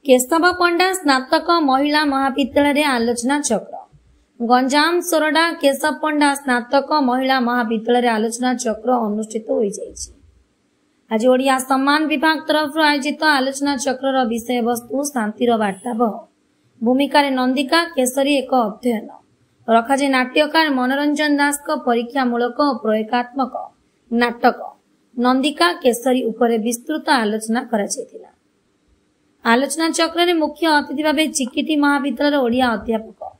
केशव पंडा स्नातक महिला महाविद्यालय आलोचना चक्र गंजाम सोरडा केशव पंडा स्नातक महिला महाविद्यालय आलोचना चक्र अनुष्ठित हो जाइछि। आज ओडिया सम्मान विभाग तरफ आयोजित आलोचना चक्र विषय वस्तु शांतिर वार्तावह भूमिका नंदिका केसरी एक अध्ययन रखाजे नाट्यकार मनोरंजन दास परीक्षामूलक प्रयोगात्मक नाटक नंदिका केसरी उपरे विस्तृत आलोचना कराଯାଇଥିଲା। आलोचना चक्र में मुख्य अतिथि भाव चिकिटी महाविद्यालय ओडिया अध्यापक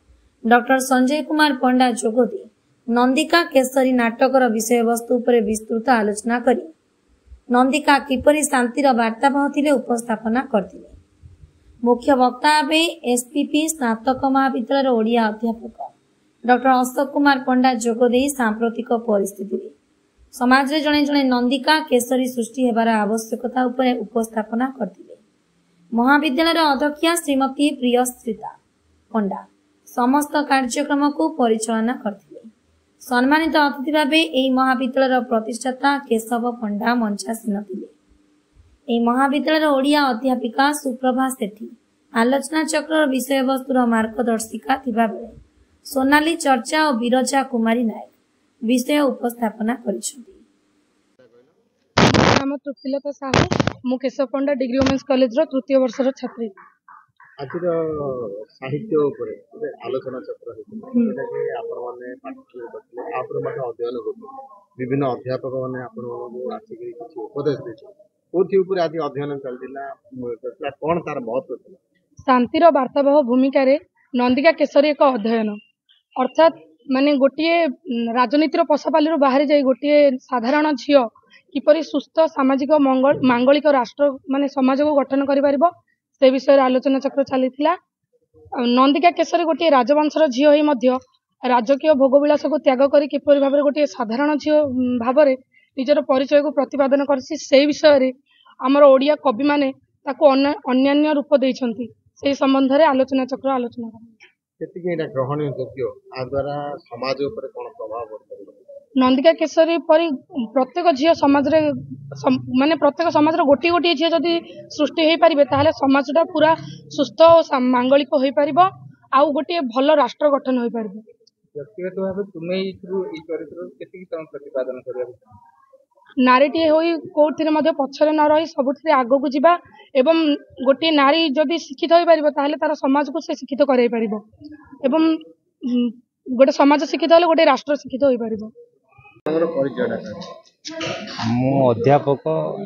डॉक्टर संजय कुमार पंडा जोगदी नंदिका केसरी नाटकर विषय वस्तु उपरे विस्तृत आलोचना करी नंदिका किपरि शांतिर वार्तावह थिले उपस्थापना करथिले। मुख्य वक्ता भावे एसपीपी स्नातक महाविद्यालय ओडिया अध्यापक डॉक्टर अशोक कुमार पंडा जोगदी सांप्रतिक परिस्थिति समाज रे जणे जणे नंदिका केसरी सृष्टि हेबार आवश्यकता उपरे उपस्थापना करथिले। महाविद्यालय अध्यक्षा श्रीमती प्रियश्रीता पंडा समस्त कार्यक्रम को परिचालना करथिले। सम्मानित अतिथि भाव एही महाविद्यालय प्रतिष्ठाता केशव पंडा मंचासीन थिले। एही महाविद्यालय ओडिया अध्यापिका सुप्रभा सेठी आलोचना चक्र विषय वस्तुर मार्गदर्शिका थिबा बेले सोनाली चर्चा और बिरजा कुमारी नायक विषय उपस्थापना करिसेंती। नाम तृप्तिलता साहू मु केशव पंडा डिग्री वुमेन्स कॉलेज रो तृतीय वर्ष रो छात्री। आज साहित्य उपरे आलोचना चक्र जेटा कि आपण माने पाठ्य करथिले आपरे मते अध्ययन करथिले विभिन्न अध्यापक माने आपण मानू आसी किछि उपदेश देछ कोथि उपरे आज अध्ययन चलतिला कोन तार महत्व थिला। शांतिर वार्तावह भूमिका रे नंदिका केसरी एक अध्ययन अर्थात माने गोटिए राजनीतिर पसापाली बाहरी जाई गोटिए साधारण झियो किपरि सुस्थ सामाजिक मांगलिक राष्ट्र माने समाज को गठन करि परिबो से विषय आलोचना चक्र चलीथिला। नंदिका केसरी गोटे राजवंशर झियो ही मध्य राजकीय भोगविलास को त्याग करी किपरि भाबरे गोटे साधारण झियो भाबरे निजर परिचय को प्रतिपादन करछि से विषय रे हमर ओडिया कवि माने ताको अन्यान्य रूप दैछंती से संबंध रे आलोचना चक्र आलोचना करछि। केतिके एटा ग्रहणीय योग्य आ द्वारा समाज ऊपर कोन प्रभाव पड़तै। नंदिका केसरी परी प्रत्येक झियो समाज रे माने प्रत्येक समाज रे गोटी गोटी झियो जदी सृष्टि होई परिबे ताहले समाजटा पूरा सुस्थ और मांगलिक होई परिबो आ गोटी भलो राष्ट्र गठन होई परिबो। व्यक्तिगत भाव तुमे ई चरित्र केतिके तम प्रतिपादन करिया नारीटी होई कोथिरे मध्ये पछरे न रही सबुथिरे आगो को जिबा एवं गोटी नारी जदी शिक्षित होई परिबो ताहले तार समाज को से शिक्षित कराई परिबो एवं गोटे समाज शिक्षित होले गोटे राष्ट्र शिक्षित होई परिबो। मु अध्यापक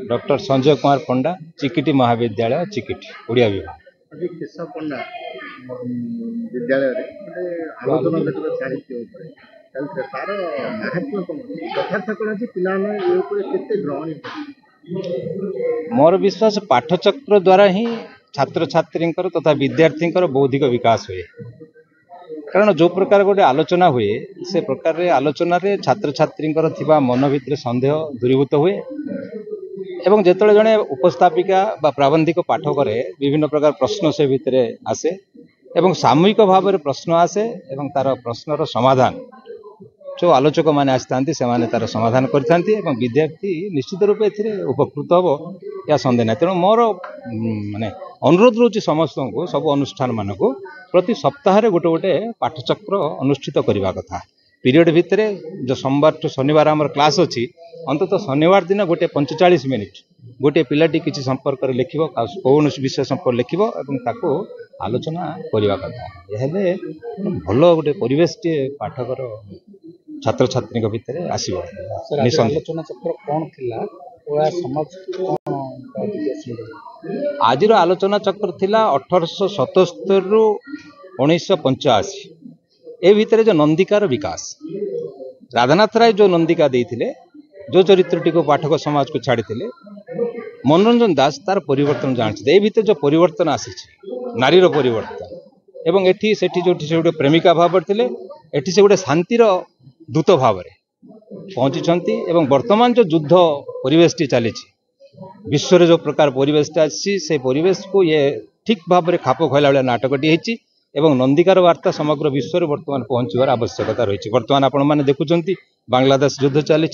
डॉक्टर संजय कुमार पंडा चिकिटी महाविद्यालय चिकिटी ओडिया विभाग। आज केशव पंडा विद्यालय रे आलोचना चक्र साहित्य ऊपर चलते तार महत्व कोन यथार्थ कोन अछि पिला ने ए ऊपर केते ग्रहणी मोर विश्वास पाठचक्र द्वारा ही छात्र छात्री तथा विद्यार्थी बौद्धिक विकास हुए। कारण जो प्रकार गोटे आलोचना हुए से प्रकार रे आलोचना रे छात्र छात्री मन भितर संदेह दूरीभूत हुए एवं जेतले जने उपस्थापिका बा प्राबंधिक पाठक रे विभिन्न प्रकार प्रश्न से भितर आसे एवं सामूहिक भाव में प्रश्न आसे एवं तार प्रश्नर समाधान जो आलोचक माने आसतांती से माने तार समाधान करथांती एवं विद्यार्थी निश्चित रूप एथिरे उपकृत होबो या संदेह ना। तेणु मोर माने अनुरोध रोचे समस्त को सब अनुष्ठान मानक प्रति सप्ताह रे गोटे गोटे पाठचक्र अनुष्ठित करबा कथा। पीरियड भितर जो सोमवार टू शनिवार आमर क्लास अछि अंतत शनिवार दिन गोटे 45 मिनिट गोटे पिलाटी किछि संपर्क रे लिखिबो कौन विषय संपर्क लिखिबो एवं ताको आलोचना करबा कथा। एहेले भलो गोटे परिवेश टे पाठकर छात्र छात्री भितर आसीबो। आलोचना चक्र कोन थिला ओया समाज आज आलोचना चक्र थिला 1877 रु 1985 ए भितर जो नंदिकार विकास राधानाथ राय जो नंदिका देइथिले जो चरित्रटी को पाठक समाज को छाड़ी मनोरंजन दास तार परिवर्तन जानते ए भितर जो परिवर्तन आसी नारीर परिवर्तन एवं एठी सेठी जोठी से गोटे प्रेमिका भाव थिले एठी से गोटे शांतिर दूत भाव में पहुंची एवं वर्तमान जो युद्ध परिवेश टी चली विश्व रे जो प्रकार परिवेश आसी से परिवेश को ये ठीक भाव में खाप खुआला भाया नाटकटी होती एवं नंदिकार वार्ता समग्र विश्व में वर्तमान पहुंचवार आवश्यकता रही। वर्तमान आपण मैंने देखुं बांग्लादेश युद्ध चली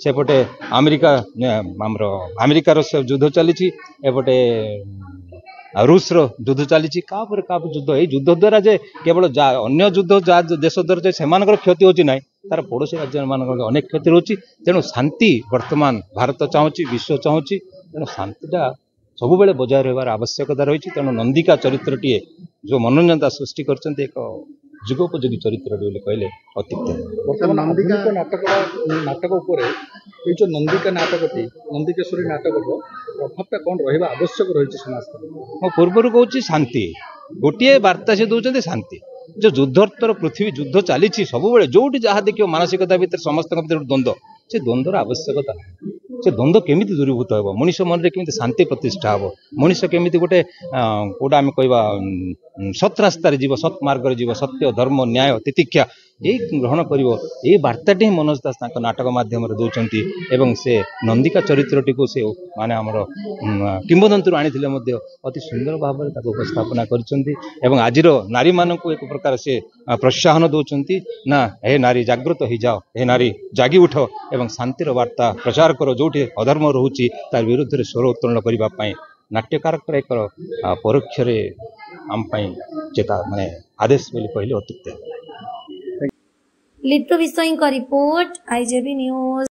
सेपटे अमेरिकार युद्ध चली एपटे रूस युद्ध चली युद्ध ये युद्ध द्वारा जे केवल अन्य युद्ध देश द्वारा से क्षति होची ना तार पड़ोसी राज्य मान अनेक क्षति रोचे तेणु शांति वर्तमान भारत चाहूँगी विश्व चाहूँगी तेणु शांतिटा सब बेले बजाय रही आवश्यकता रही तेणु नंदिका चरित्रटीए जो मनोरंजनता सृष्टि कर एक जुगोपयोगी चरित्र कहले अत्युक्त नंदिका नाटक ये जो नंदिका नाटकटी नंदिकेश्वरी नाटक प्रभावटा कौन रहा आवश्यक रही समाज मो पूर्वर कहूँ शांति गोटे वार्ता से दौरान शांति जो युद्धोत्तर पृथ्वी युद्ध चली सब जो जहाँ देखिए मानसिकता भितर समस्त द्वंद्व से द्वंद्वर आवश्यकता से द्वंद्व केमी दूरीभूत हो मनीष मन में केमी शांति प्रतिष्ठा हम मनीष केमी गोटे कौटा आम कहवा सत् रास्त जीव सत् मार्ग जीव सत्य धर्म न्याय तितिक्षा यही ग्रहण कर वार्ताटी ही मनोज दास नाटक मध्यम दौरान एवं से नंदिका चरित्रटी को से माने आमर किंवदंती आनी अति सुंदर भाव में उपस्थापना कर आज नारी मान एक प्रकार से प्रोत्साहन दौरान ना हे नारी जागृत हो जाओ हे नारी जागी उठ एवं शांतिर वार्ता प्रचार करो जो अधर्म रोचे तार विरुद्ध में स्वर उत्तोलन करने नाट्यकार एक परोक्ष आम चेता माने आदेश बोली कहले अत्युक्त लिट्टू विषय का रिपोर्ट आईजेबी न्यूज।